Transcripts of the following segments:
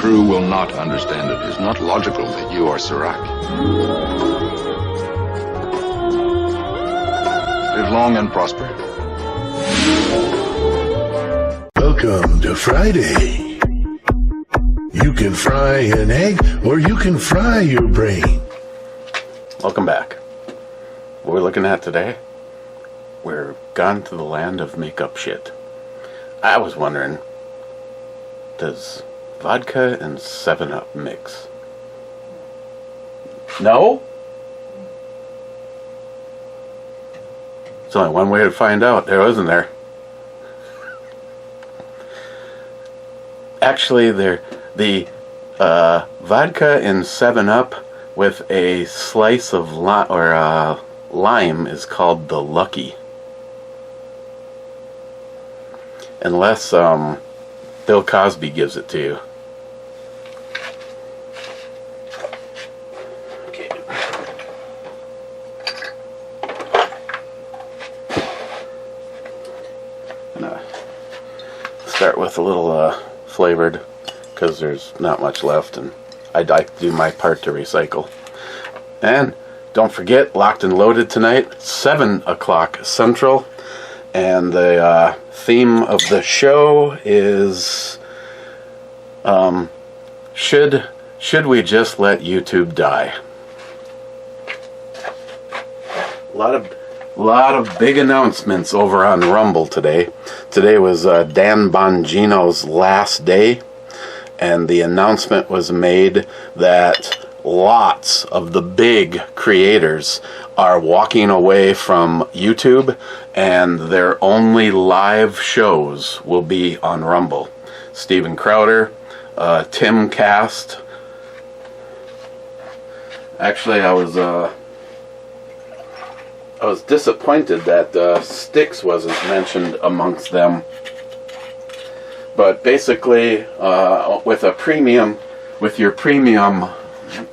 crew will not understand it. It is not logical that you are Serac. Live long and prosper. Welcome to Friday. You can fry an egg or you can fry your brain. Welcome back. What we're looking at today, we're gone to the land of makeup shit. I was wondering, does vodka and 7-Up mix? No? There's only one way to find out. There wasn't there. Actually, the vodka in 7-Up with a slice of lime is called the Lucky. Unless Bill Cosby gives it to you. Okay. I'm gonna start with a little flavored, because there's not much left, and I'd like to do my part to recycle. And don't forget, Locked and Loaded tonight, 7 o'clock Central, and the theme of the show is should we just let YouTube die? A lot of big announcements over on Rumble today. Today was Dan Bongino's last day, and the announcement was made that lots of the big creators are walking away from YouTube, and their only live shows will be on Rumble. Steven Crowder, Tim Cast. Actually, I was disappointed that Styx wasn't mentioned amongst them. But basically, with your premium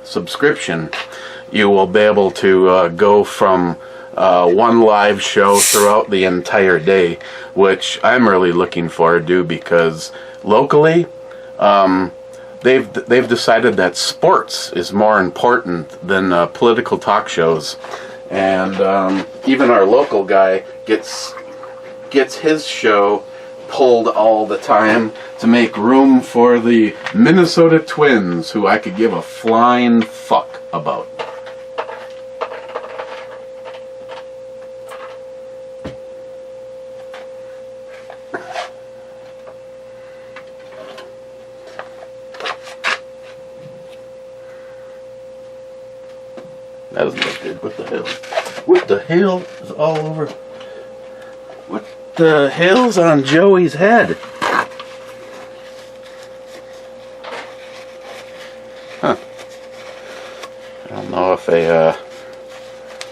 subscription, you will be able to go from one live show throughout the entire day, which I'm really looking forward to, because locally, they've decided that sports is more important than political talk shows, and even our local guy gets his show pulled all the time to make room for the Minnesota Twins, who I could give a flying fuck about. That doesn't look good. What the hell? What the hell is all over? What the hell's on Joey's head? Huh. I don't know if a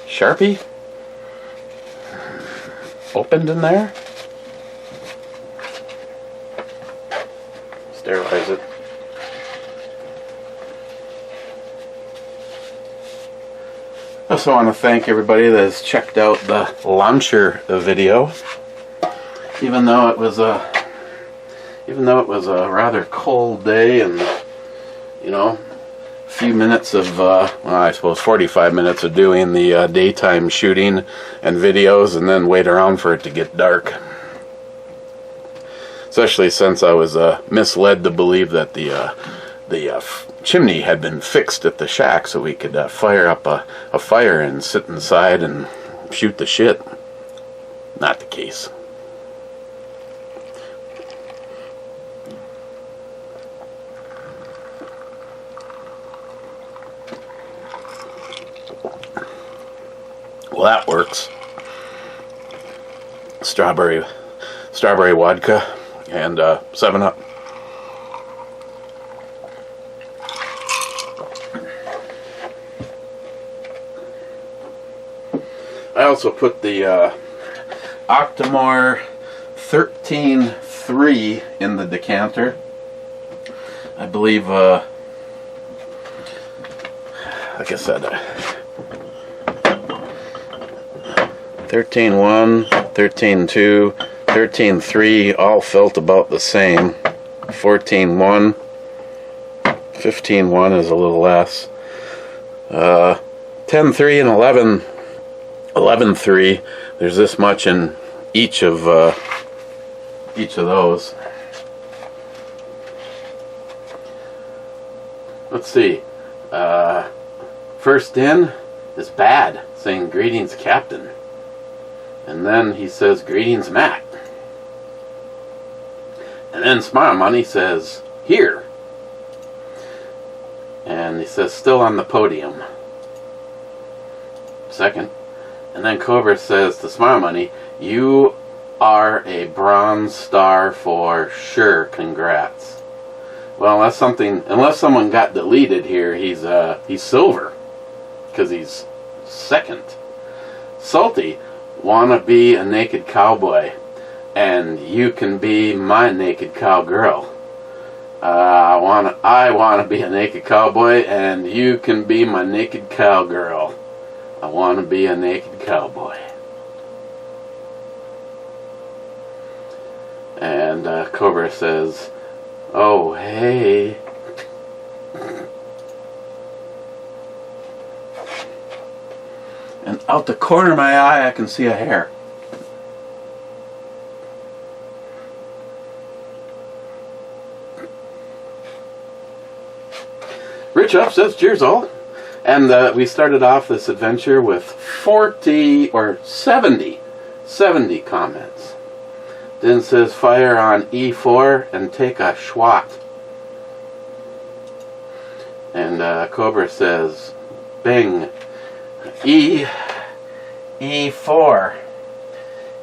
Sharpie opened in there. Sterilize it. I also want to thank everybody that has checked out the launcher video. Even though it was a rather cold day, and a few minutes of I suppose 45 minutes of doing the daytime shooting and videos, and then wait around for it to get dark. Especially since I was misled to believe that the chimney had been fixed at the shack so we could fire up a fire and sit inside and shoot the shit. Not the case. Well, that works. Strawberry vodka and 7-Up. I also put the Octomore 13.3 in the decanter. I believe, like I said, 13.1, 13.2, 13.3 all felt about the same. 14.1 15.1 is a little less. 10.3 and 11.3. There's this much in each of those. Let's see. First in is Bad, saying greetings, Captain. And then he says greetings, Mac. And then Smile Money says here. And he says still on the podium. Second. And then Cobra says to Smile Money, you are a bronze star for sure. Congrats. Well, unless someone got deleted here, he's silver because he's second. Salty, wanna be a naked cowboy, and you can be my naked cowgirl. I wanna be a naked cowboy, and you can be my naked cowgirl. I wanna be a naked cowboy. And Cobra says, oh, hey. And out the corner of my eye, I can see a hair. Rich Up says, cheers all. And we started off this adventure with 70 comments. Then says fire on E4 and take a schwat. And Cobra says bing. E4.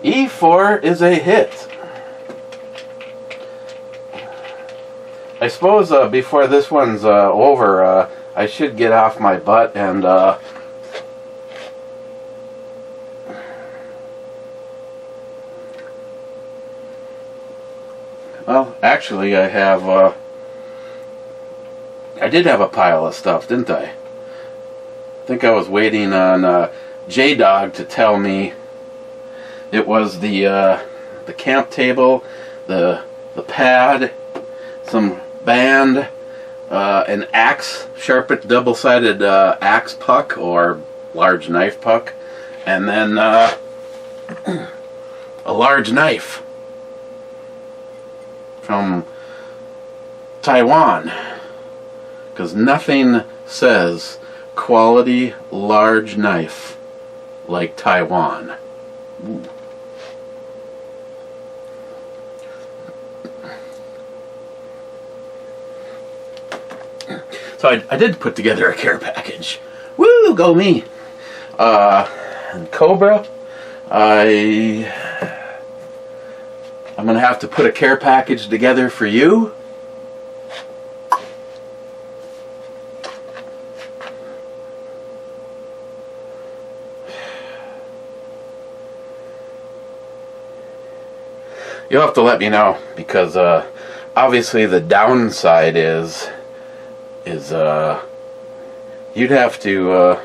E4 is a hit. I suppose before this one's over, I should get off my butt and well, actually, I did have a pile of stuff, didn't I? I think I was waiting on J-Dog to tell me it was the camp table, the pad, some band, an axe, sharpened double-sided axe puck or large knife puck, and then a large knife from Taiwan, because nothing says quality large knife like Taiwan. Ooh. So I did put together a care package. Woo, go me. And Cobra, I'm going to have to put a care package together for you. You'll have to let me know, because obviously the downside is you'd have to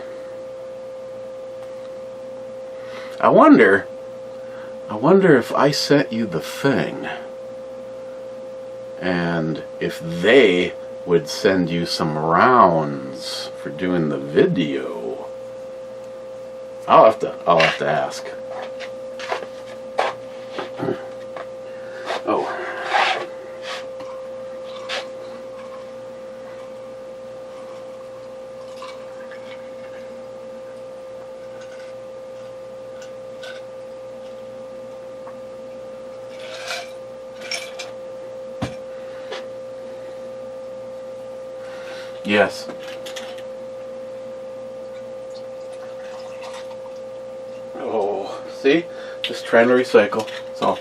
I wonder if I sent you the thing and if they would send you some rounds for doing the video. I'll have to ask. Oh. Yes. Oh, see? Just trying to recycle. So.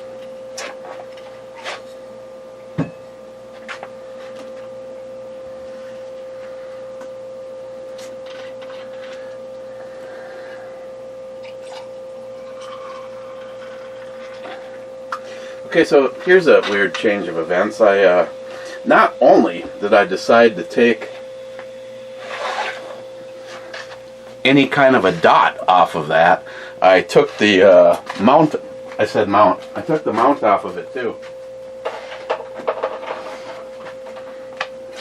Okay, so here's a weird change of events. Not only did I decide to take any kind of a dot off of that, I took the mount. I said mount. I took the mount off of it too.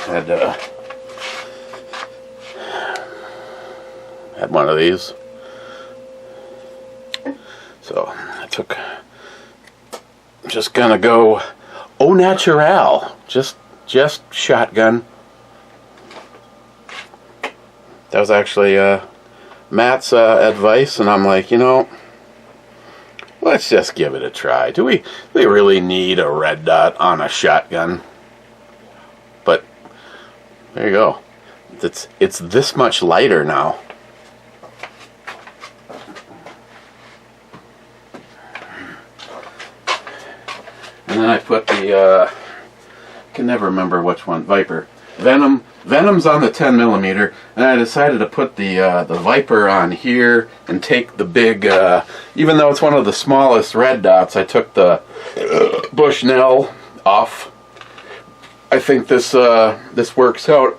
Had had one of these. So I took, just gonna go au naturel, just shotgun. That was actually Matt's advice, and I'm like, let's just give it a try. Do we really need a red dot on a shotgun? But there you go. It's this much lighter now. And then I put the can never remember which one, Viper. Venom's on the 10mm, and I decided to put the Viper on here and take the big, even though it's one of the smallest red dots, I took the Bushnell off. I think this works out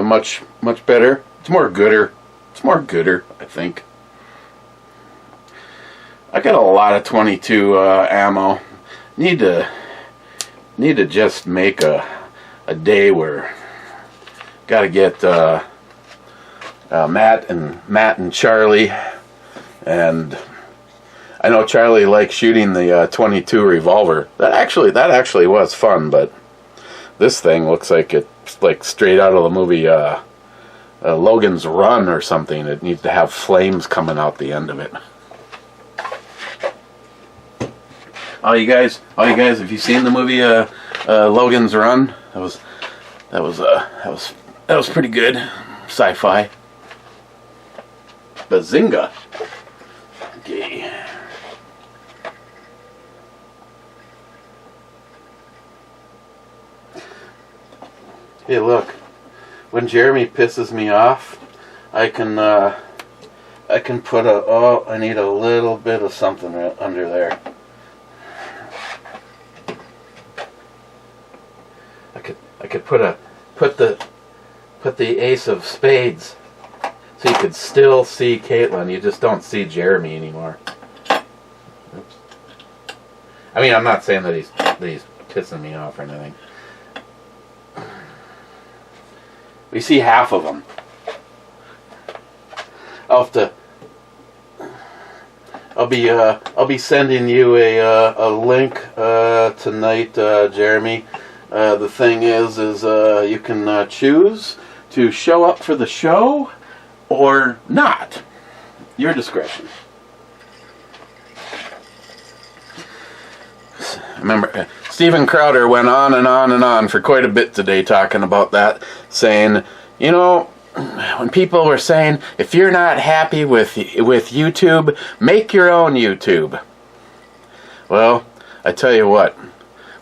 much better. It's more gooder. I think. I got a lot of 22 ammo. Need to just make a day where gotta get Matt and Charlie, and I know Charlie likes shooting the 22 revolver. That actually was fun, but this thing looks like it's like straight out of the movie Logan's Run or something. It needs to have flames coming out the end of it. All you guys, have you seen the movie Logan's Run? That was pretty good, sci-fi. Bazinga. Okay. Hey, look. When Jeremy pisses me off, I can put I need a little bit of something right under there. I could put the ace of spades, so you could still see Caitlin. You just don't see Jeremy anymore. Oops. I mean, I'm not saying that he's pissing me off or anything. We see half of them. I'll be sending you a link tonight, Jeremy. The thing is you can choose to show up for the show or not. Your discretion. Remember, Steven Crowder went on and on and on for quite a bit today talking about that, saying, when people were saying, if you're not happy with YouTube, make your own YouTube. Well, I tell you what,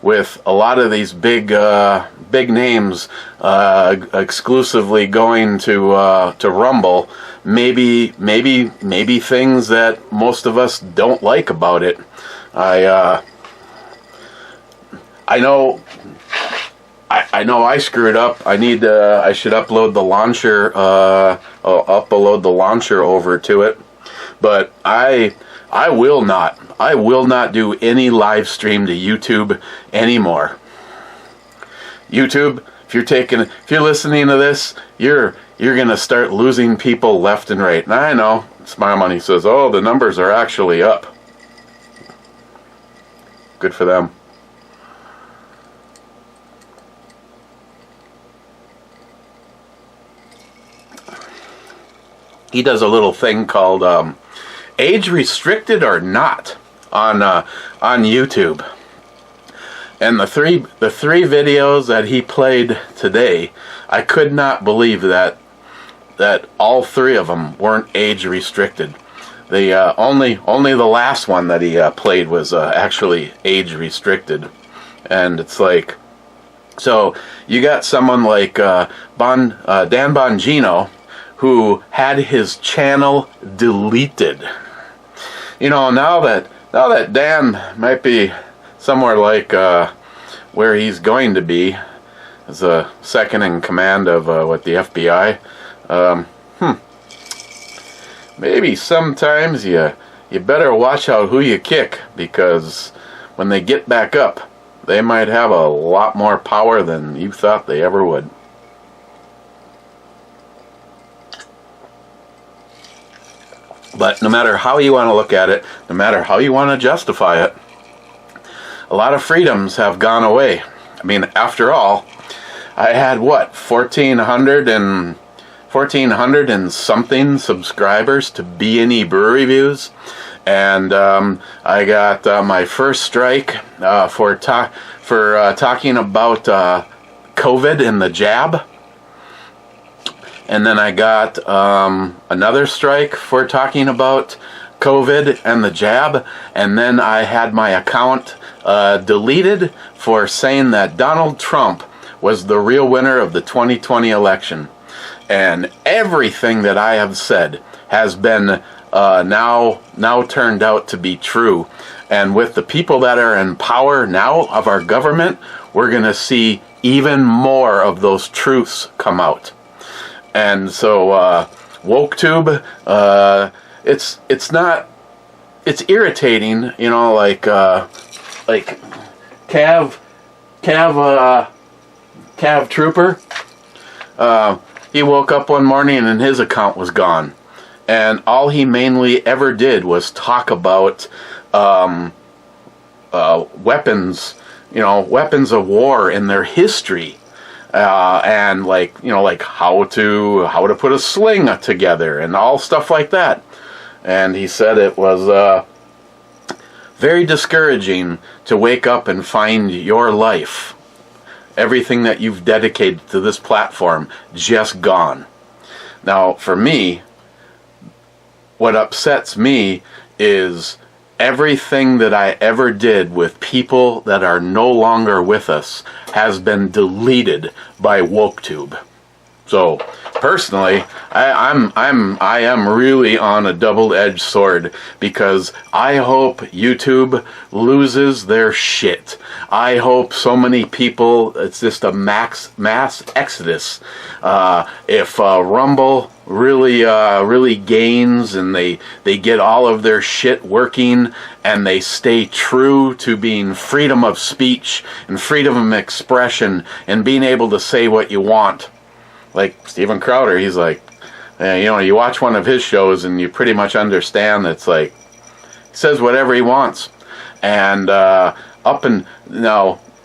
with a lot of these big names exclusively going to Rumble, maybe things that most of us don't like about it. I know I screwed up. I should upload the launcher. Upload the launcher over to it, but I will not do any live stream to YouTube anymore. YouTube, if you're listening to this, you're gonna start losing people left and right. And I know, Smile Money says, oh, the numbers are actually up. Good for them. He does a little thing called age restricted or not on YouTube, and the three videos that he played today, I could not believe that all three of them weren't age restricted. The only the last one that he played was actually age restricted, and it's like, so you got someone like Dan Bongino, who had his channel deleted. Now that Dan might be somewhere like where he's going to be as a second in command of the FBI, maybe sometimes you better watch out who you kick, because when they get back up, they might have a lot more power than you thought they ever would. But no matter how you want to look at it, no matter how you want to justify it, a lot of freedoms have gone away. I mean, after all, I had 1,400 and something subscribers to B&E Brew Reviews, and I got my first strike for talking about COVID and the jab. And then I got another strike for talking about COVID and the jab. And then I had my account deleted for saying that Donald Trump was the real winner of the 2020 election. And everything that I have said has been now turned out to be true. And with the people that are in power now of our government, we're going to see even more of those truths come out. And so, WokeTube, it's irritating, you know, like Cav Trooper, he woke up one morning and his account was gone. And all he mainly ever did was talk about, weapons, you know, weapons of war in their history. And like how to put a sling together and all stuff like that. And he said it was very discouraging to wake up and find your life, everything that you've dedicated to this platform, just gone. Now, for me, what upsets me is everything that I ever did with people that are no longer with us has been deleted by WokeTube. So personally, I am really on a double-edged sword, because I hope YouTube loses their shit. I hope so many people, it's just a mass exodus. If Rumble really gains and they get all of their shit working and they stay true to being freedom of speech and freedom of expression and being able to say what you want. Like Steven Crowder, he's like, you know, you watch one of his shows and you pretty much understand that's like, he says whatever he wants. And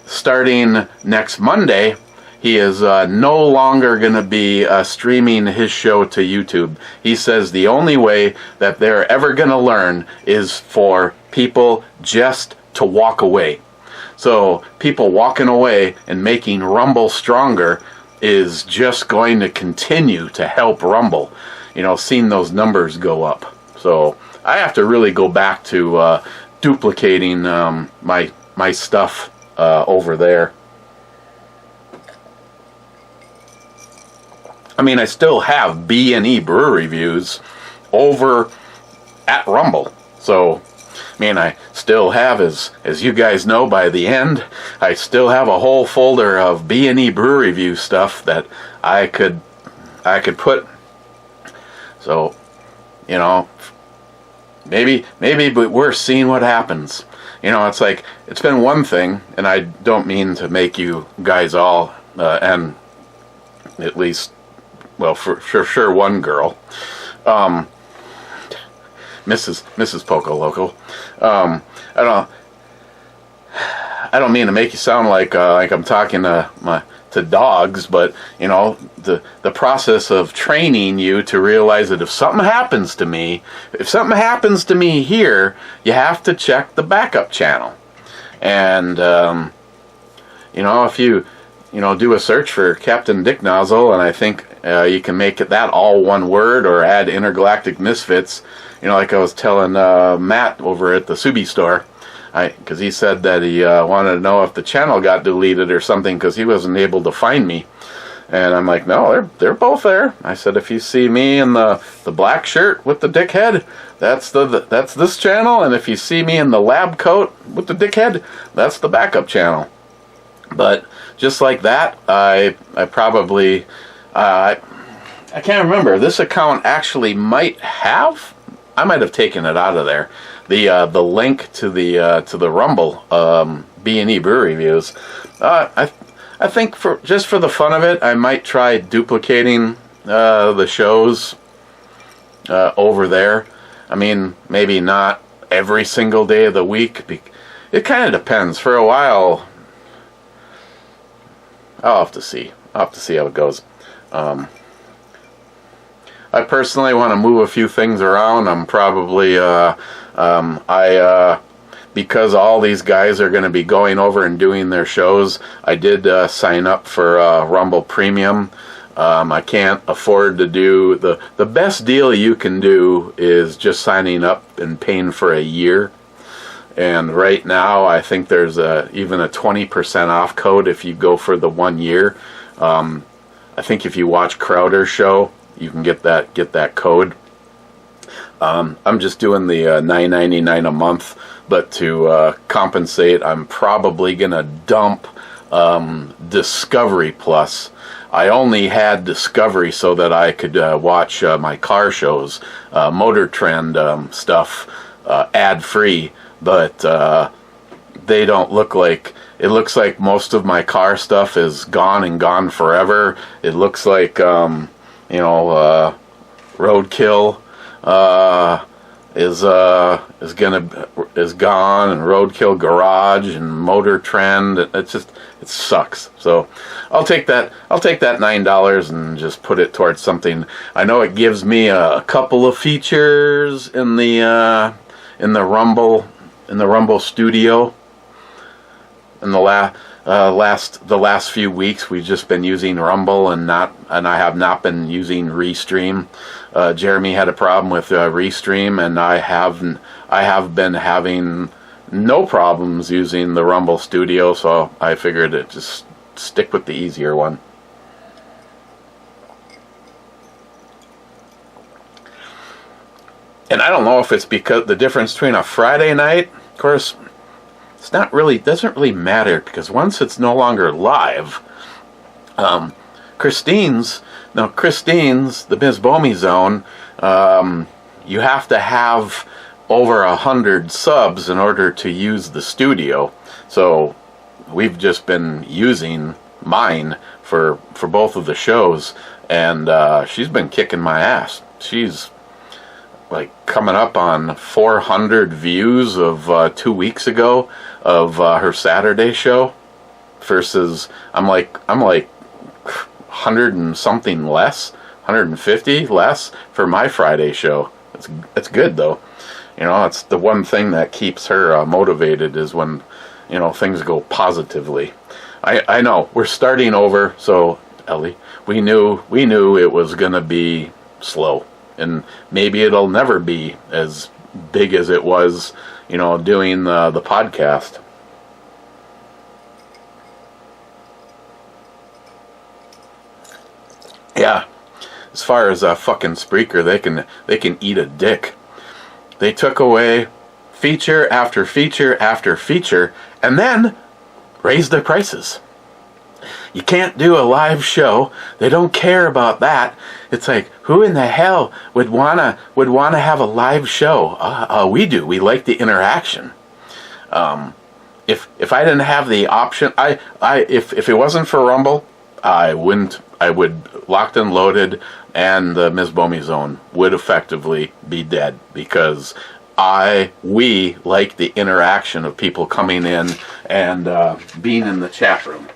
starting next Monday, he is no longer going to be streaming his show to YouTube. He says the only way that they're ever going to learn is for people just to walk away. So people walking away and making Rumble stronger is just going to continue to help Rumble, you know, seeing those numbers go up. So I have to really go back to duplicating my stuff over there. I mean, I still have B&E Brew Reviews over at Rumble. So, I mean, I still have, as you guys know by the end, I still have a whole folder of B&E Brew Review stuff that I could put. So, you know, maybe, but we're seeing what happens. You know, it's like, it's been one thing, and I don't mean to make you guys all, and at least, well, for sure one girl, Mrs. Poco Loco. I don't mean to make you sound like I'm talking to dogs, but you know, the process of training you to realize that if something happens to me here, you have to check the backup channel. And you know, if you do a search for Captain Dick Nozzle, and I think you can make it that all one word, or add Intergalactic Misfits. You know, like I was telling Matt over at the Subi store, because he said that he wanted to know if the channel got deleted or something because he wasn't able to find me. And I'm like, no, they're both there. I said, if you see me in the black shirt with the dick head, that's this channel, and if you see me in the lab coat with the dick head, that's the backup channel. But just like that, I probably I can't remember. This account actually I might have taken it out of there. The link to the Rumble B&E Brew Reviews. I think for the fun of it, I might try duplicating the shows over there. I mean, maybe not every single day of the week. It kind of depends. For a while, I'll have to see. I'll have to see how it goes. I personally want to move a few things around. I'm probably, because all these guys are going to be going over and doing their shows, I did sign up for Rumble Premium. I can't afford to do the best deal you can do is just signing up and paying for a year. And right now, I think there's even a 20% off code if you go for the 1 year. I think if you watch Crowder's show, you can get that code. I'm just doing the $9.99 a month, but to compensate, I'm probably gonna dump Discovery Plus. I only had Discovery so that I could watch my car shows, Motor Trend stuff, ad-free, but they don't look like... It looks like most of my car stuff is gone and gone forever. It looks like, Roadkill is gone, and Roadkill Garage and Motor Trend. It sucks. So I'll take that $9 and just put it towards something. I know it gives me a couple of features in the Rumble Studio. In the last few weeks, we've just been using Rumble and I have not been using Restream. Jeremy had a problem with Restream, and I have been having no problems using the Rumble Studio, so I figured to just stick with the easier one. And I don't know if it's because the difference between a Friday night, of course, doesn't really matter, because once it's no longer live, Christine's, the Ms. Bomey Zone, you have to have over 100 subs in order to use the studio. So we've just been using mine for both of the shows, and she's been kicking my ass. She's like coming up on 400 views of 2 weeks ago of her Saturday show, versus I'm like 100 and something less, 150 less for my Friday show. It's good though. It's the one thing that keeps her motivated, is when things go positively. I know we're starting over, so Ellie, we knew it was gonna be slow, and maybe it'll never be as big as it was, doing the podcast. Yeah, as far as fucking Spreaker, they can eat a dick. They took away feature after feature after feature, and then raised their prices. You can't do a live show. They don't care about that. It's like, who in the hell would wanna have a live show? We do. We like the interaction. If I didn't have the option, if it wasn't for Rumble, I would Locked and Loaded and the Ms. Bomey Zone would effectively be dead, because we like the interaction of people coming in and being in the chat room.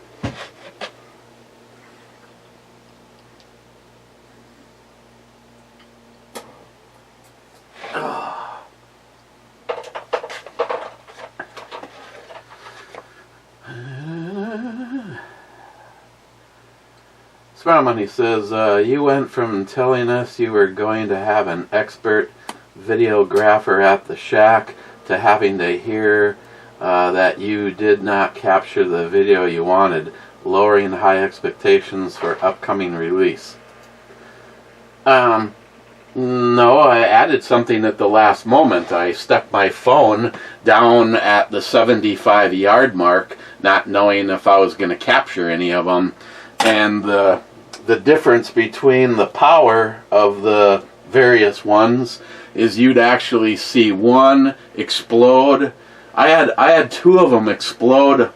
Money says, you went from telling us you were going to have an expert videographer at the shack to having to hear that you did not capture the video you wanted, lowering high expectations for upcoming release. No, I added something at the last moment. I stuck my phone down at the 75-yard mark, not knowing if I was going to capture any of them, and the difference between the power of the various ones is you'd actually see one explode. I had two of them explode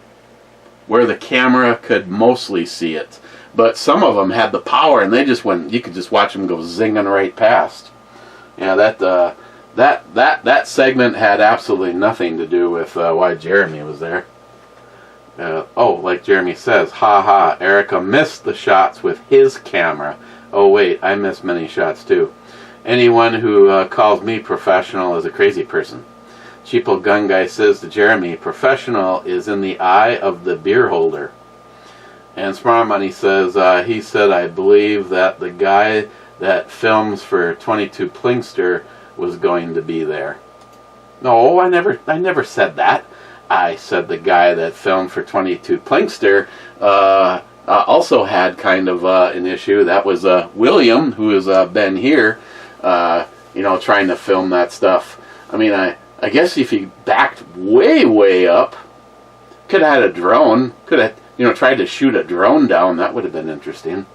where the camera could mostly see it, but some of them had the power and they just went, you could just watch them go zinging right past. Yeah, that segment had absolutely nothing to do with why Jeremy was there. Like Jeremy says, ha ha, Erica missed the shots with his camera. Oh wait, I missed many shots too. Anyone who calls me professional is a crazy person. Cheapo Gun Guy says to Jeremy, professional is in the eye of the beer holder. And Smart Money says, he said, I believe that the guy that films for 22 Plinkster was going to be there. No, I never said that. I said the guy that filmed for 22 Plinkster also had kind of an issue. That was William, who has been here, trying to film that stuff. I mean, I guess if he backed way up, could have had a drone, could have tried to shoot a drone down. That would have been interesting.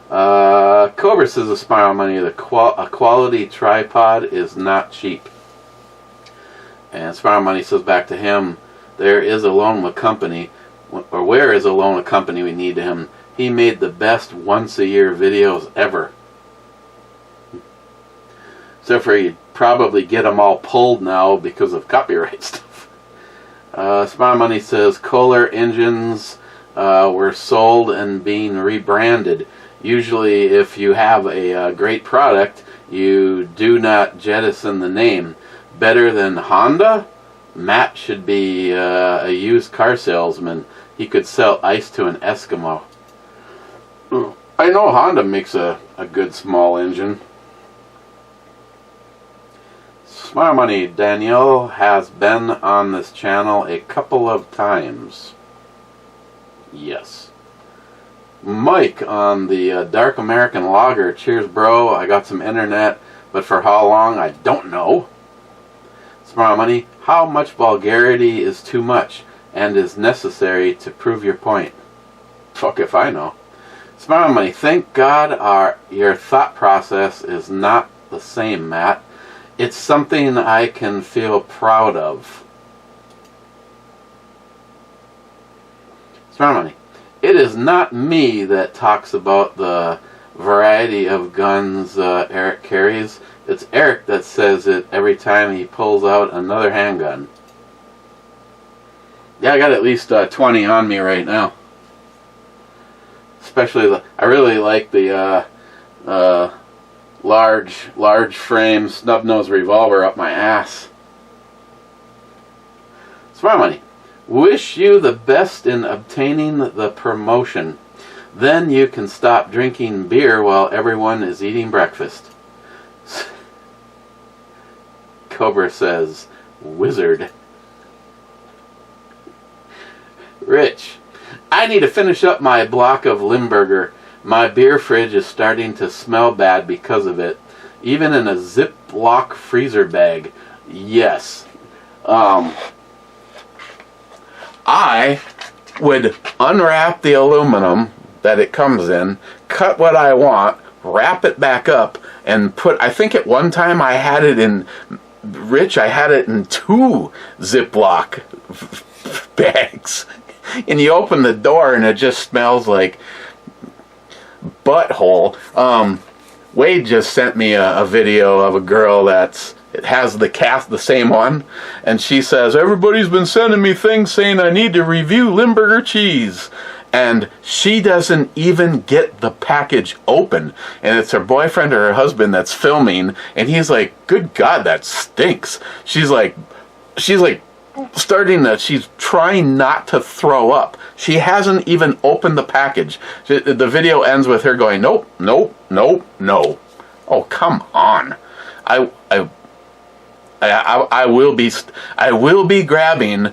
Cobra says, a Smile Money, a quality tripod is not cheap. And Smile Money says back to him, there is a loan with company, or where is a loan with company we need to him. He made the best once a year videos ever. Except for you'd probably get them all pulled now because of copyright stuff. Smile Money says, Kohler engines were sold and being rebranded. Usually if you have a great product, you do not jettison the name. Better than Honda? Matt should be a used car salesman. He could sell ice to an Eskimo. I know Honda makes a good small engine. Smile Money, Danielle has been on this channel a couple of times. Yes. Mike on the Dark American Lager. Cheers, bro. I got some internet, but for how long, I don't know. Smile Money, how much vulgarity is too much and is necessary to prove your point? Fuck if I know. Smile Money, thank God your thought process is not the same, Matt. It's something I can feel proud of. Smile Money, it is not me that talks about the variety of guns Eric carries. It's Eric that says it every time he pulls out another handgun. Yeah, I got at least 20 on me right now. Especially, I really like the large frame snub-nose revolver up my ass. Smile Money, wish you the best in obtaining the promotion. Then you can stop drinking beer while everyone is eating breakfast. Cobra says, wizard. Rich, I need to finish up my block of Limburger. My beer fridge is starting to smell bad because of it. Even in a Ziploc freezer bag. Yes. I would unwrap the aluminum that it comes in, cut what I want, wrap it back up, and put, I think at one time I had it in, Rich, I had it in 2 Ziploc bags. And you open the door and it just smells like butthole. Wade just sent me a video of a girl it has the same one, and she says, everybody's been sending me things saying I need to review Limburger cheese. And she doesn't even get the package open. And it's her boyfriend or her husband that's filming, and he's like, good God, that stinks. She's trying not to throw up. She hasn't even opened the package. The video ends with her going, nope, nope, nope, no. Oh, come on. I will be grabbing,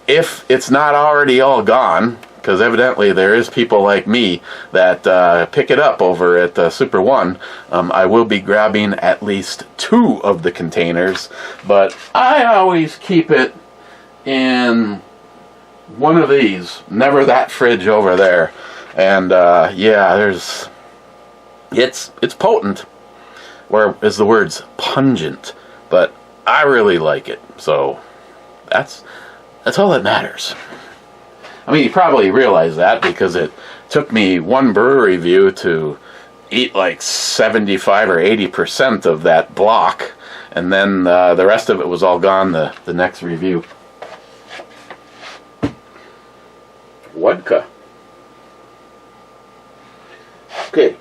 if it's not already all gone, because evidently there is people like me that pick it up over at Super One. I will be grabbing at least 2 of the containers, but I always keep it in one of these, never that fridge over there. And yeah, it's potent, where is the words pungent, but I really like it, so that's all that matters. I mean, you probably realize that because it took me one brewery review to eat like 75 or 80% of that block, And then the rest of it was all gone the next review. Vodka. Okay,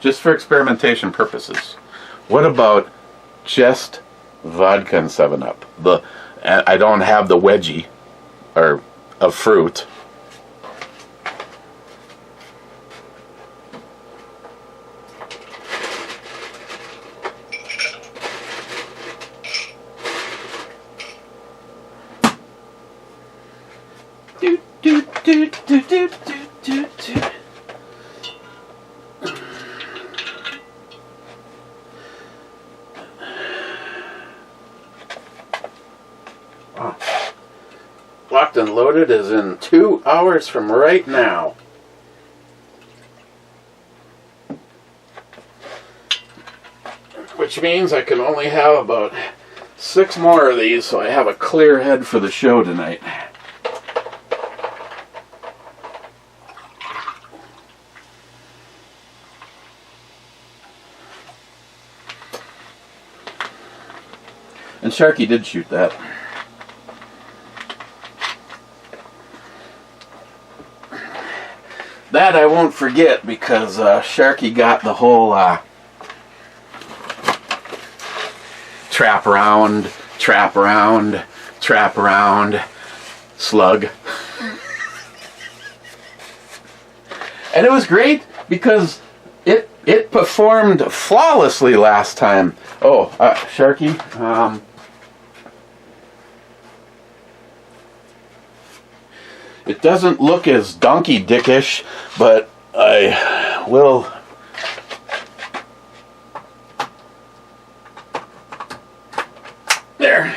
just for experimentation purposes, what about just vodka and 7-Up? I don't have the wedgie or of fruit. Do, do, do, do, do, do, do. Wow. Locked and loaded is in 2 hours from right now. Which means I can only have about 6 more of these, so I have a clear head for the show tonight. And Sharky did shoot that. That I won't forget because Sharky got the whole trap around, slug. And it was great because it performed flawlessly last time. Oh, Sharky, it doesn't look as donkey dickish, but I will. There.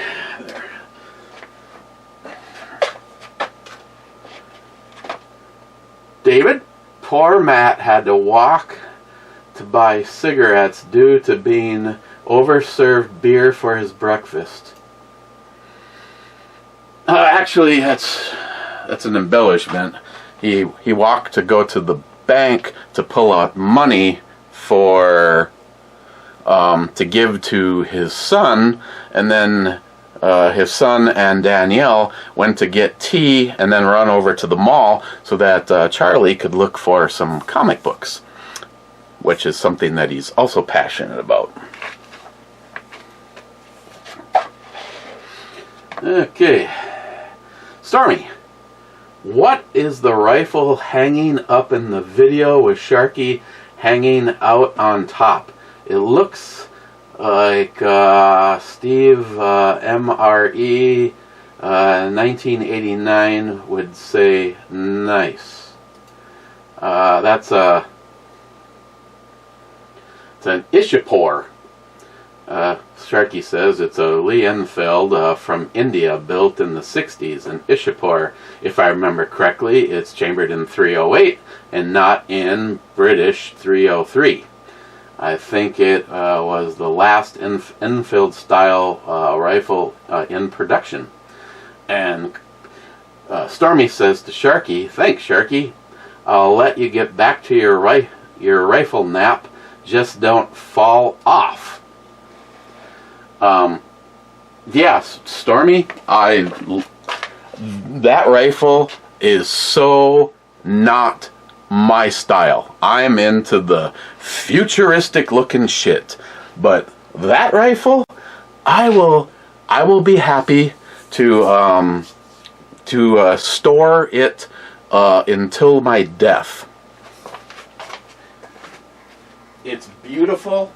David, poor Matt had to walk to buy cigarettes due to being overserved beer for his breakfast. Actually, that's an embellishment. He walked to go to the bank to pull out money for to give to his son, and then his son and Danielle went to get tea and then run over to the mall so that Charlie could look for some comic books, which is something that he's also passionate about. Okay, Stormy, what is the rifle hanging up in the video with Sharky hanging out on top? It looks like Steve MRE 1989 would say nice. It's an Ishapur. Sharky says it's a Lee Enfield from India, built in the 60s. An Ishapur, if I remember correctly, it's chambered in .308 and not in British .303. I think it was the last Enfield style rifle in production. And Stormy says to Sharky, "Thanks, Sharky. I'll let you get back to your rifle nap. Just don't fall off." Yes, Stormy, that rifle is so not my style. I'm into the futuristic looking shit, but that rifle, I will be happy to store it until my death. It's beautiful.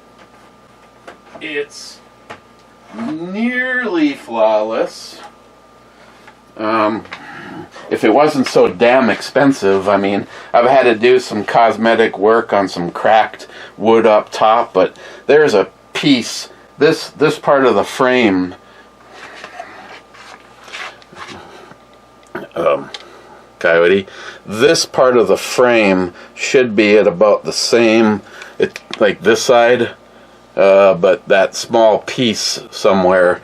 It's nearly flawless. If it wasn't so damn expensive, I mean, I've had to do some cosmetic work on some cracked wood up top, but there's a piece, this part of the frame, Coyote, this part of the frame should be at about the same, like this side, but that small piece somewhere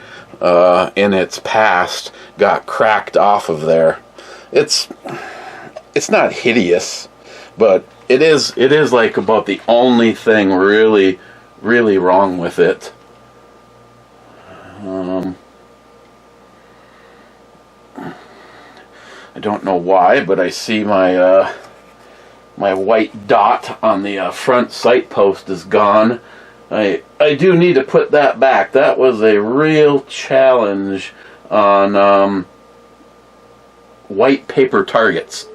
in its past got cracked off of there. It's not hideous, but it is like about the only thing really wrong with it. I don't know why, but I see my my white dot on the front sight post is gone. I do need to put that back. That was a real challenge on white paper targets.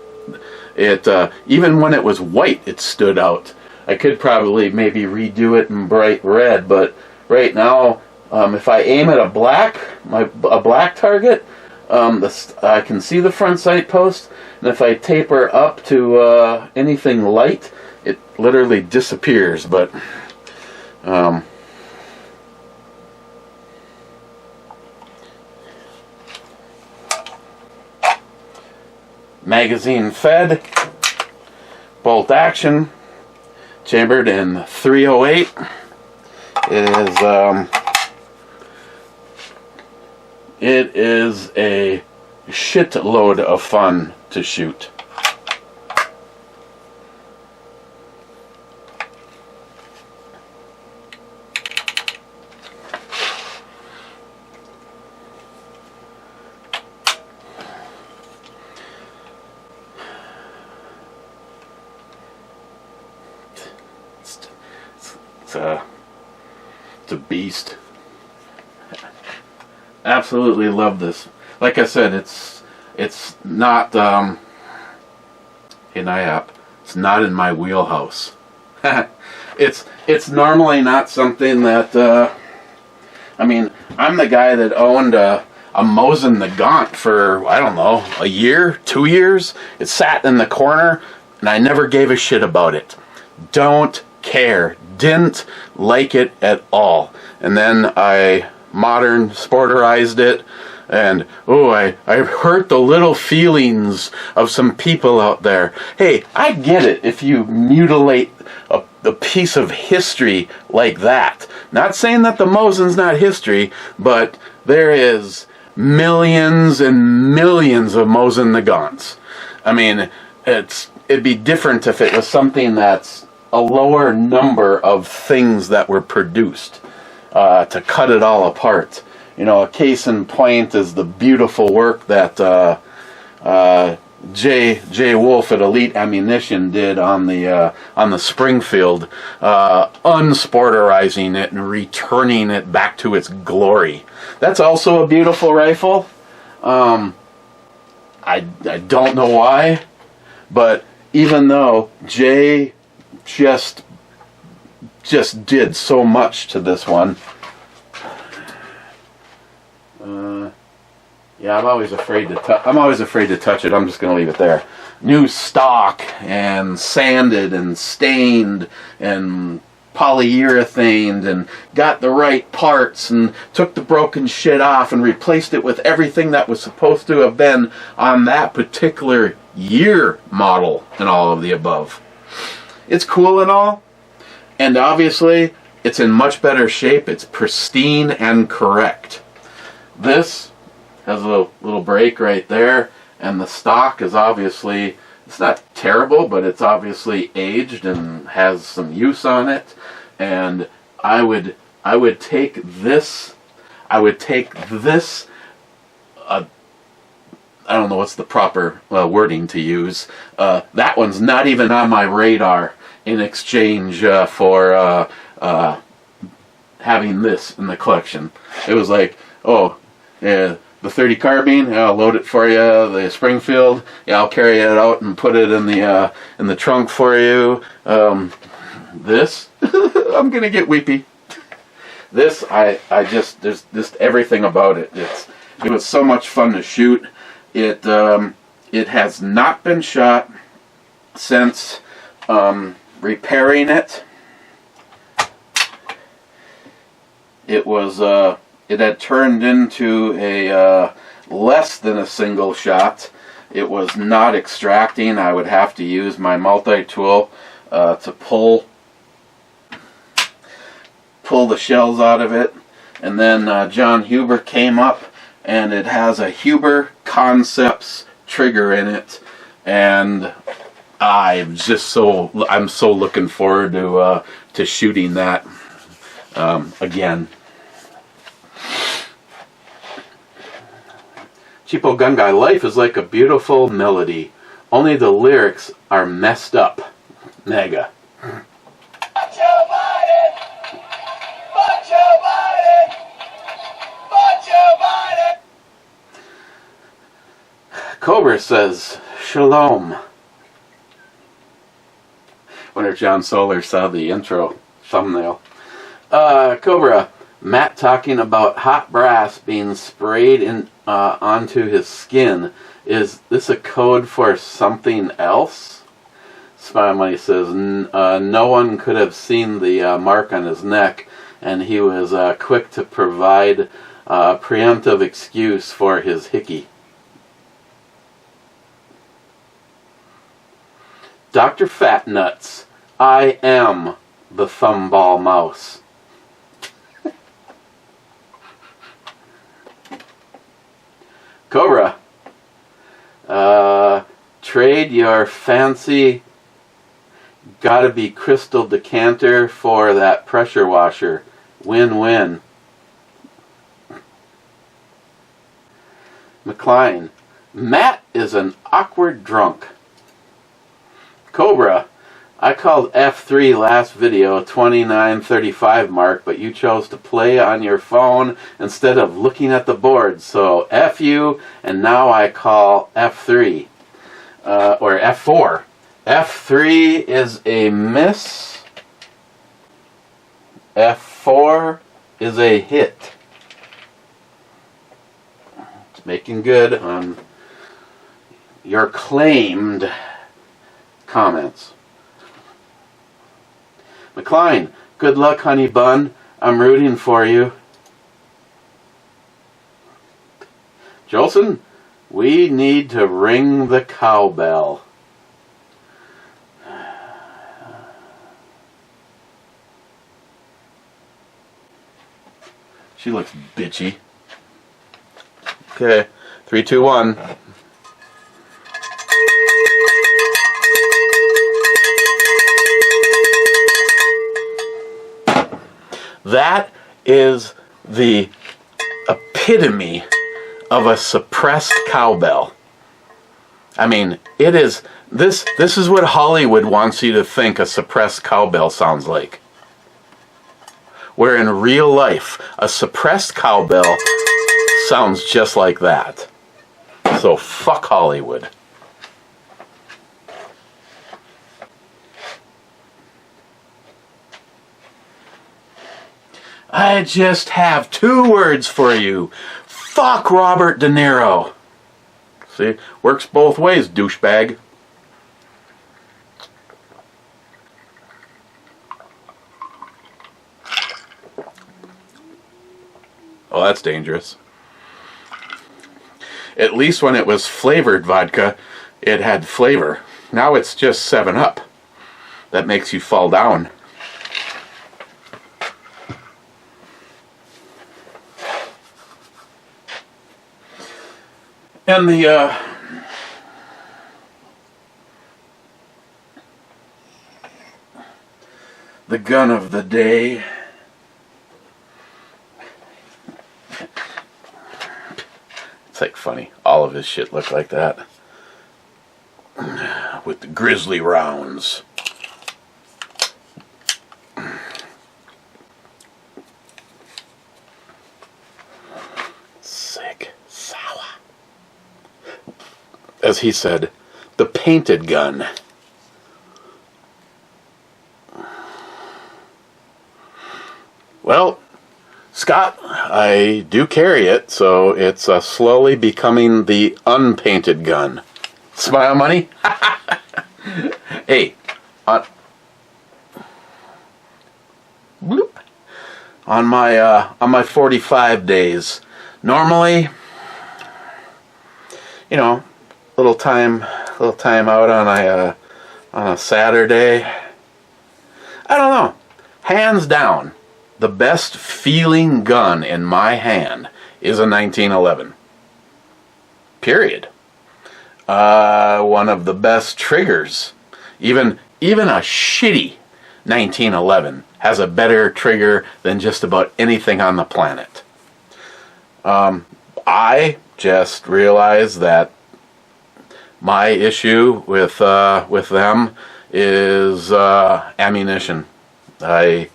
It even when it was white, it stood out. I could probably maybe redo it in bright red, but right now, if I aim at a black target, I can see the front sight post, and if I taper up to anything light, it literally disappears. But magazine fed, bolt action, chambered in 308. It is a shitload of fun to shoot. It's a beast. Absolutely love this. Like I said, it's not in IAP. It's not in my wheelhouse. It's normally not something that I mean, I'm the guy that owned a Mosin Nagant for, I don't know, a year, 2 years. It sat in the corner and I never gave a shit about it. Don't care. Didn't like it at all. And then I modern sporterized it, and I hurt the little feelings of some people out there. Hey, I get it if you mutilate a piece of history like that. Not saying that the Mosin's not history, but there is millions and millions of Mosin Nagants. I mean, it'd be different if it was something that's a lower number of things that were produced to cut it all apart. You know, a case in point is the beautiful work that Jay Wolf at Elite Ammunition did on the Springfield, unsporterizing it and returning it back to its glory. That's also a beautiful rifle. I don't know why, but even though Jay just did so much to this one. Yeah, I'm always afraid to touch it. I'm just going to leave it there. New stock and sanded and stained and polyurethaned and got the right parts and took the broken shit off and replaced it with everything that was supposed to have been on that particular year model and all of the above. It's cool and all, and obviously it's in much better shape. It's pristine and correct. This has a little break right there, and the stock is obviously, it's not terrible, but it's obviously aged and has some use on it. And I would take this. I don't know what's the proper wording to use. That one's not even on my radar in exchange for having this in the collection. It was like, oh, yeah, the 30 carbine, yeah, I'll load it for you. The Springfield, yeah, I'll carry it out and put it in the trunk for you. This, I'm gonna get weepy. This, there's just everything about it. It was so much fun to shoot. It has not been shot since repairing it. It had turned into a less than a single shot. It was not extracting. I would have to use my multi-tool to pull the shells out of it. And then John Huber came up, and it has a Huber Concepts trigger in it, and I'm so looking forward to shooting that again. Cheapo Gun Guy, life is like a beautiful melody. Only the lyrics are messed up. Mega. Cobra says, Shalom. Wonder if John Solar saw the intro thumbnail. Cobra, Matt talking about hot brass being sprayed in onto his skin. Is this a code for something else? Smile Money says, no one could have seen the mark on his neck, and he was quick to provide a preemptive excuse for his hickey. Dr. Fatnuts, I am the thumball mouse. Cobra, trade your fancy gotta be crystal decanter for that pressure washer. Win-win. McLean, Matt is an awkward drunk. Cobra, I called F3 last video 29:35 mark, but you chose to play on your phone instead of looking at the board, so F you, and now I call F3. Or F4. F3 is a miss. F4 is a hit. It's making good on your claimed comments. McLean, good luck, honey bun. I'm rooting for you. Jolson, we need to ring the cowbell. She looks bitchy. Okay, 3, 2, 1. That is the epitome of a suppressed cowbell. I mean, it is, this is what Hollywood wants you to think a suppressed cowbell sounds like. Where in real life, a suppressed cowbell sounds just like that. So fuck Hollywood. I just have 2 words for you. Fuck Robert De Niro. See, works both ways, douchebag. Oh, that's dangerous. At least when it was flavored vodka, it had flavor. Now it's just 7-Up. That makes you fall down. And the gun of the day. It's like funny. All of his shit looked like that. With the grizzly rounds. Sick. Sour. As he said, the painted gun. Well, Scott, I do carry it, so it's slowly becoming the unpainted gun. Smile money? Hey, bloop. On my 45 days, normally, you know, little time out on a Saturday. I don't know. Hands down, the best feeling gun in my hand is a 1911. Period. One of the best triggers. Even a shitty 1911 has a better trigger than just about anything on the planet. I just realize that my issue with them is ammunition. I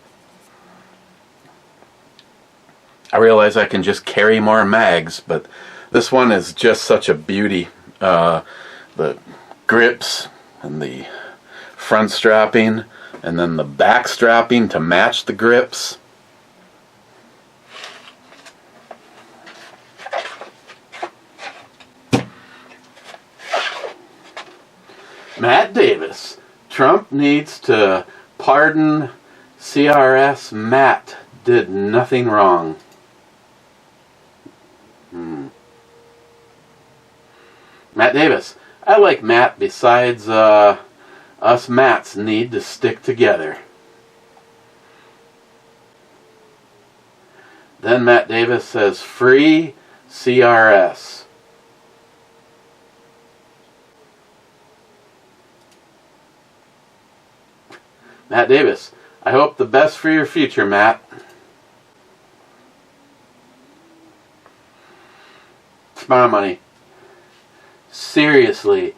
realize I can just carry more mags, but this one is just such a beauty. The grips and the front strapping, and then the back strapping to match the grips. Matt Davis. Trump needs to pardon CRS. Matt did nothing wrong. Matt Davis. I like Matt. Besides, us Matts need to stick together. Then Matt Davis says, free CRS. Matt Davis, I hope the best for your future, Matt. Smile money. Seriously,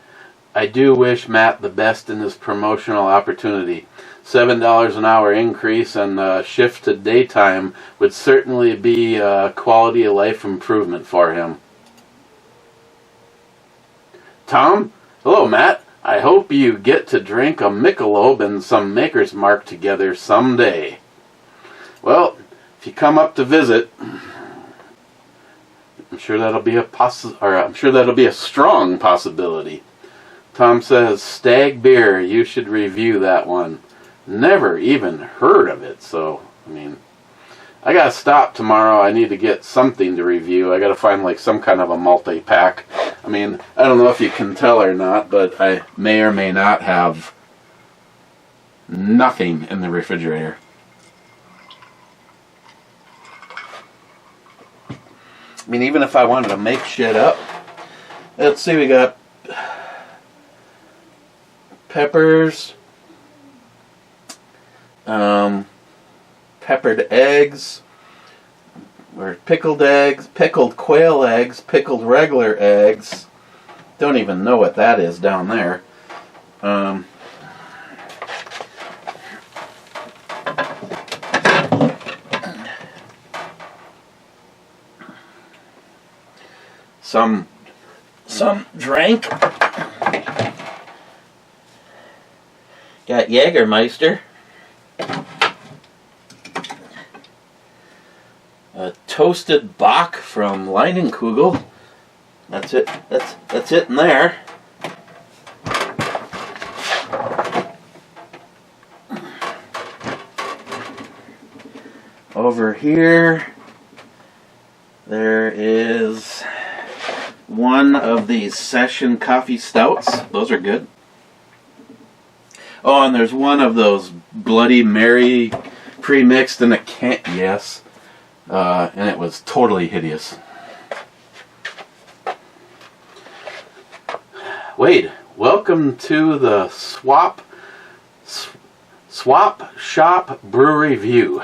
I do wish Matt the best in this promotional opportunity. $7 an hour increase and shift to daytime would certainly be a quality of life improvement for him. Tom, hello Matt. I hope you get to drink a Michelob and some Maker's Mark together someday. Well, if you come up to visit, I'm sure that'll be a strong possibility. Tom says, Stag Beer, you should review that one. Never even heard of it, so, I gotta stop tomorrow. I need to get something to review. I gotta find like some kind of a multi-pack. I don't know if you can tell or not, but I may or may not have nothing in the refrigerator. Even if I wanted to make shit up. Let's see, we got peppers, peppered eggs, or pickled eggs, pickled quail eggs, pickled regular eggs. Don't even know what that is down there. Some drink. Got Jägermeister. A toasted Bach from Leinenkugel. That's it. That's it in there. Over here, there is one of these session coffee stouts. Those are good. Oh, and there's one of those Bloody Mary pre-mixed in a can. Yes. And it was totally hideous. Wade, welcome to the Swap Shop Brewery View.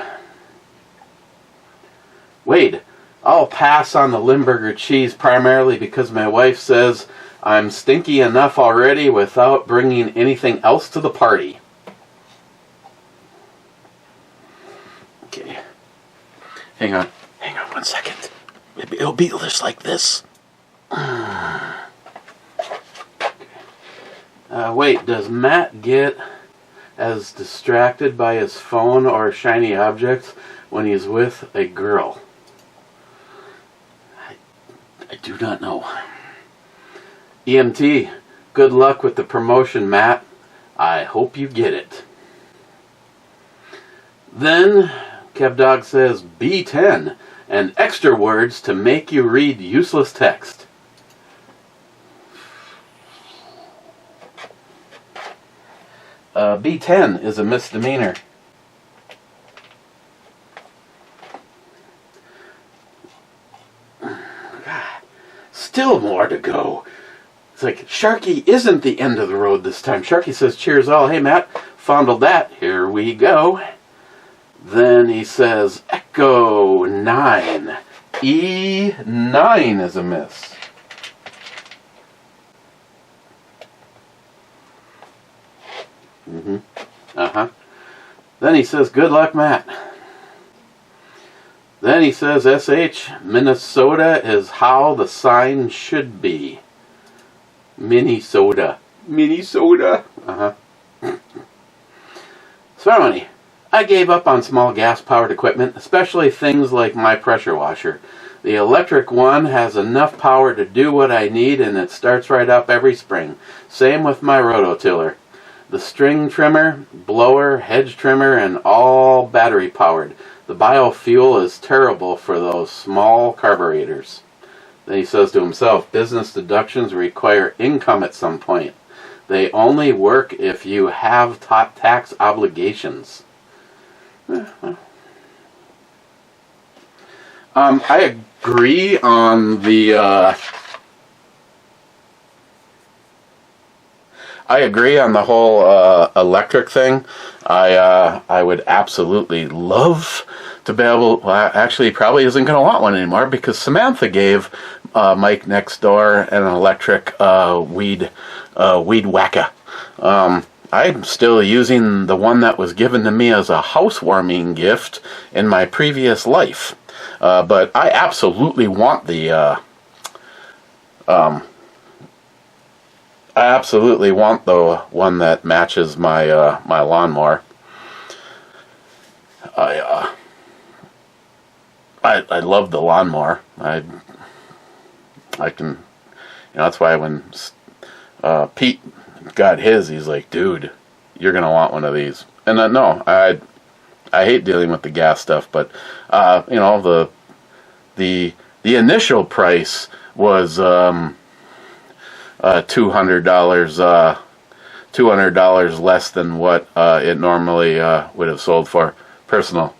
Wade, I'll pass on the Limburger cheese primarily because my wife says I'm stinky enough already without bringing anything else to the party. Okay. Hang on 1 second. It'll be just like this. Wait, does Matt get as distracted by his phone or shiny objects when he's with a girl? I do not know. EMT, good luck with the promotion, Matt. I hope you get it. Then, KevDog says, B10, and extra words to make you read useless text. B10 is a misdemeanor. Still more to go. It's like, Sharky isn't the end of the road this time. Sharky says, cheers all. Hey, Matt, fondled that. Here we go. Then he says, Echo 9. E9 is a miss. Then he says, good luck, Matt. Then he says, SH, Minnesota is how the sign should be. Minnesota. Minnesota. Smart money. I gave up on small gas-powered equipment, especially things like my pressure washer. The electric one has enough power to do what I need, and it starts right up every spring. Same with my rototiller. The string trimmer, blower, hedge trimmer, and all battery-powered. The biofuel is terrible for those small carburetors. Then he says to himself, business deductions require income at some point. They only work if you have tax obligations. I agree on the whole electric thing. I would absolutely love to be able. Well, actually, he probably isn't going to want one anymore because Samantha gave Mike next door an electric weed whacker. I'm still using the one that was given to me as a housewarming gift in my previous life. But I absolutely want the one that matches my my lawnmower. I love the lawnmower. I can, that's why when Pete got his, he's like, dude, you're gonna want one of these. And no, I hate dealing with the gas stuff, but the initial price was $200 less than what it normally would have sold for. Personal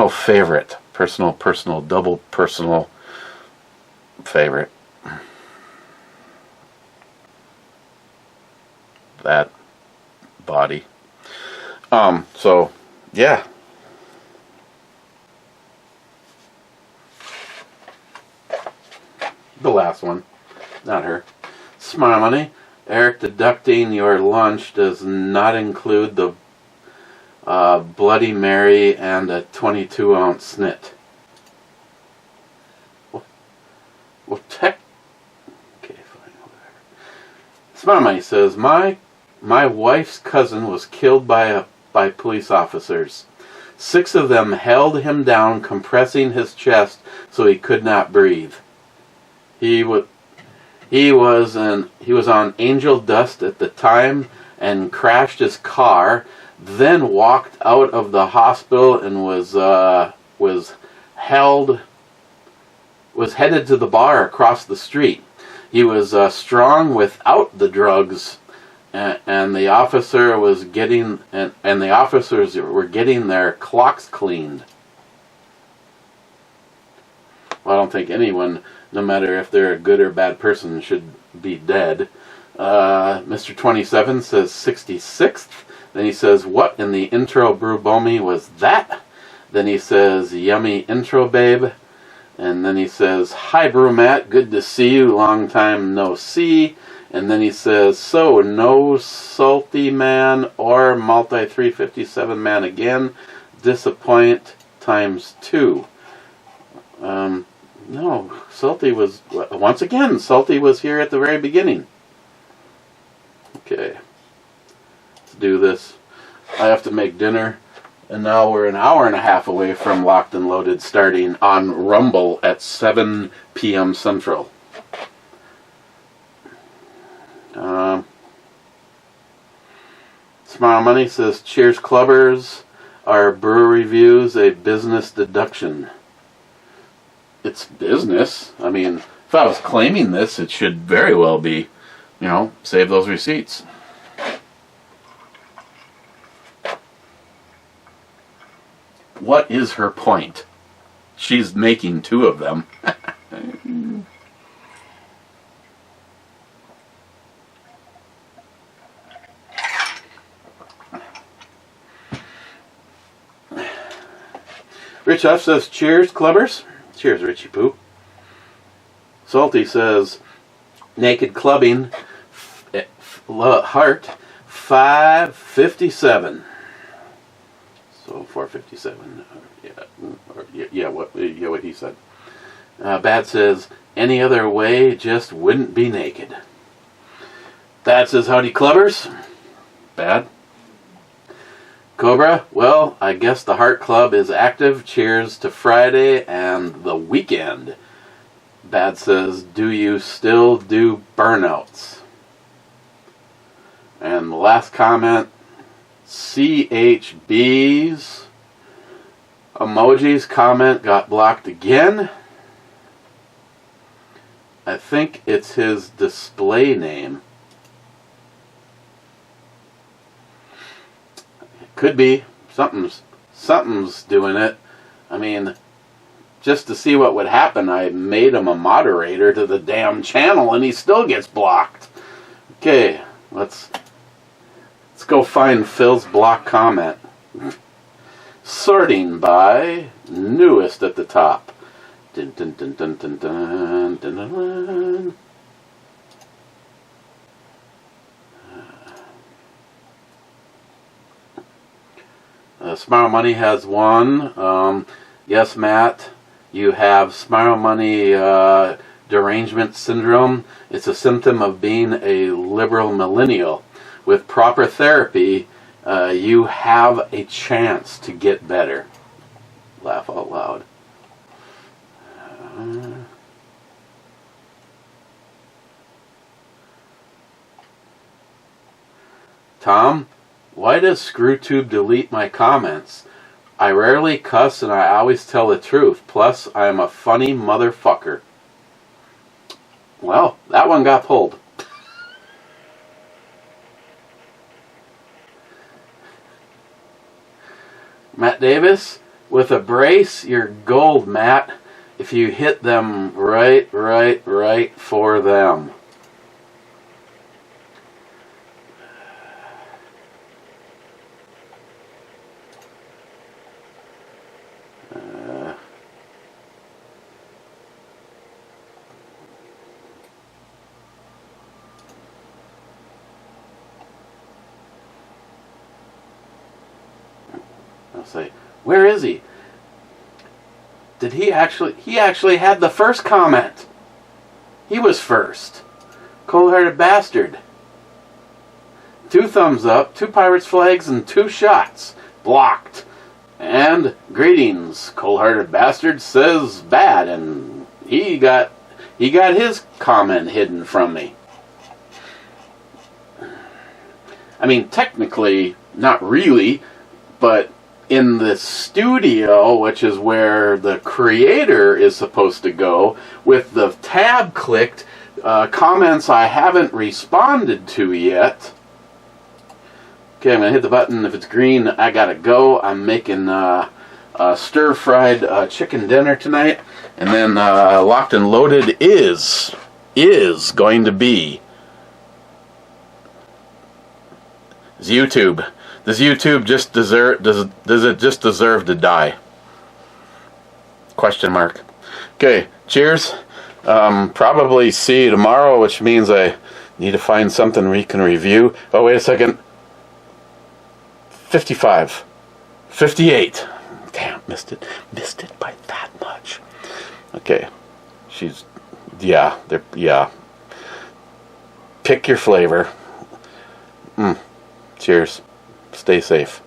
favorite. Personal double personal favorite. That body. So yeah. The last one. Not her. Smart money. Eric, deducting your lunch does not include the Bloody Mary and a 22-ounce snit. Well, okay, fine, whatever. Smart money says, my wife's cousin was killed by police officers. 6 of them held him down, compressing his chest so he could not breathe. He was on angel dust at the time and crashed his car, then walked out of the hospital and was headed to the bar across the street. He was strong without the drugs, and the officer was getting and the officers were getting their clocks cleaned. Well, I don't think anyone, no matter if they're a good or bad person, should be dead. Mr. 27 says 66th. Then he says, what in the intro brew bomi was that? Then he says, yummy intro, babe. And then he says, hi, Brew Matt, good to see you, long time no see. And then he says, so no salty man or multi 357 man again, disappoint times 2. No, Salty was, once again, Salty was here at the very beginning. Okay, let's do this. I have to make dinner, and now we're an hour and a half away from Locked and Loaded starting on Rumble at 7 p.m. Central. Smart Money says, cheers clubbers, are brew reviews a business deduction? It's business. I mean, if I was claiming this, it should very well be, save those receipts. What is her point? She's making 2 of them. Rich F says, cheers, clubbers. Cheers, Richie Poo. Salty says, naked clubbing, heart, 557. So 457. What he said. Bat says, any other way just wouldn't be naked. That says, howdy clubbers. Bad. Cobra, well, I guess the Heart Club is active. Cheers to Friday and the weekend. Bad says, do you still do burnouts? And the last comment, CHB's emojis comment got blocked again. I think it's his display name. Could be. Something's doing it. I mean, just to see what would happen, I made him a moderator to the damn channel and he still gets blocked. Okay, let's go find Phil's block comment. Sorting by newest at the top. Dun, dun, dun, dun, dun, dun, dun, dun, dun. Smile Money has one. Yes, Matt, you have Smile Money derangement syndrome. It's a symptom of being a liberal millennial. With proper therapy, you have a chance to get better. Laugh out loud. Tom, why does ScrewTube delete my comments? I rarely cuss and I always tell the truth. Plus, I am a funny motherfucker. Well, that one got pulled. Matt Davis, with a brace, you're gold, Matt. If you hit them right for them. I'll say, where is he? Did he actually had the first comment. He was first. Cold-hearted bastard. 2 thumbs up, 2 pirates flags, and 2 shots. Blocked. And greetings, cold-hearted bastard says bad, and he got his comment hidden from me. I mean, technically, not really, but in the studio, which is where the creator is supposed to go, with the tab clicked, comments I haven't responded to yet. Okay, I'm going to hit the button. If it's green, I got to go. I'm making stir-fried chicken dinner tonight. And then locked and loaded is going to be YouTube. Does YouTube just deserve? Does it just deserve to die? Question mark. Okay, cheers. Probably see you tomorrow, which means I need to find something we can review. Oh, wait a second. 55. 58. Damn, missed it by that much. Okay, yeah. Pick your flavor. Cheers. Stay safe.